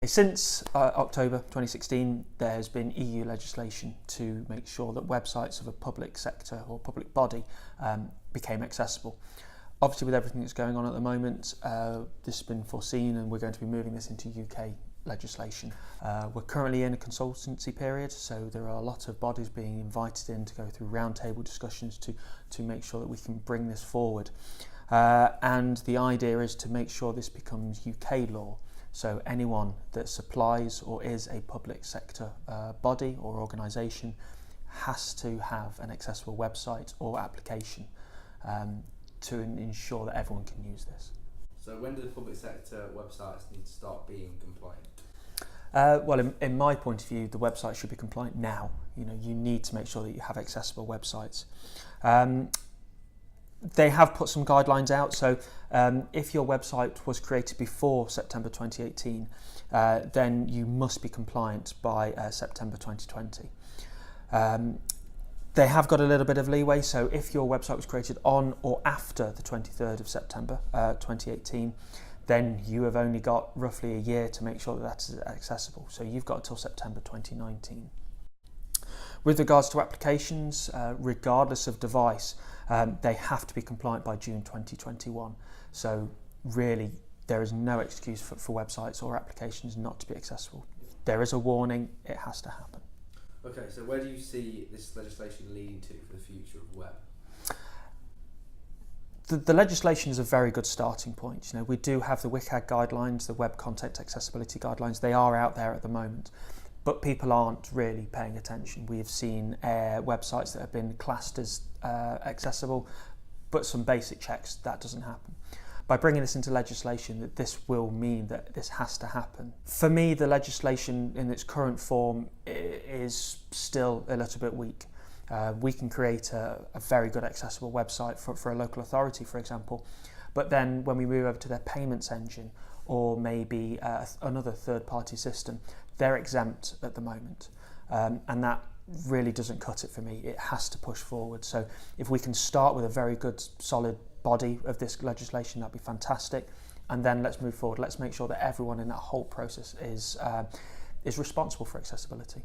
Since October 2016, there has been EU legislation to make sure that websites of a public sector or public body became accessible. Obviously, with everything that's going on at the moment, this has been foreseen and we're going to be moving this into UK legislation. We're currently in a consultancy period, so there are a lot of bodies being invited in to go through roundtable discussions to make sure that we can bring this forward. And the idea is to make sure this becomes UK law. So anyone that supplies or is a public sector body or organisation has to have an accessible website or application to ensure that everyone can use this. So when do the public sector websites need to start being compliant? Well, in my point of view, the website should be compliant now. You need to make sure that you have accessible websites. They have put some guidelines out, so if your website was created before September 2018, then you must be compliant by September 2020. They have got a little bit of leeway, so if your website was created on or after the 23rd of September 2018, then you have only got roughly a year to make sure that that's accessible. So you've got until September 2019. With regards to applications, regardless of device, they have to be compliant by June 2021. So really, there is no excuse for websites or applications not to be accessible. There is a warning, it has to happen. Okay, so where do you see this legislation leading to for the future of the web? The legislation is a very good starting point. We do have the WCAG guidelines, the Web Content Accessibility Guidelines. They are out there at the moment, but people aren't really paying attention. We have seen websites that have been classed as accessible, but some basic checks, that doesn't happen. By bringing this into legislation, that this will mean that this has to happen. For me, the legislation in its current form is still a little bit weak. We can create a very good accessible website for a local authority, for example, but then when we move over to their payments engine or maybe another third-party system, they're exempt at the moment, and that really doesn't cut it for me. It has to push forward. So if we can start with a very good, solid body of this legislation, that'd be fantastic, and then let's move forward. Let's make sure that everyone in that whole process is responsible for accessibility.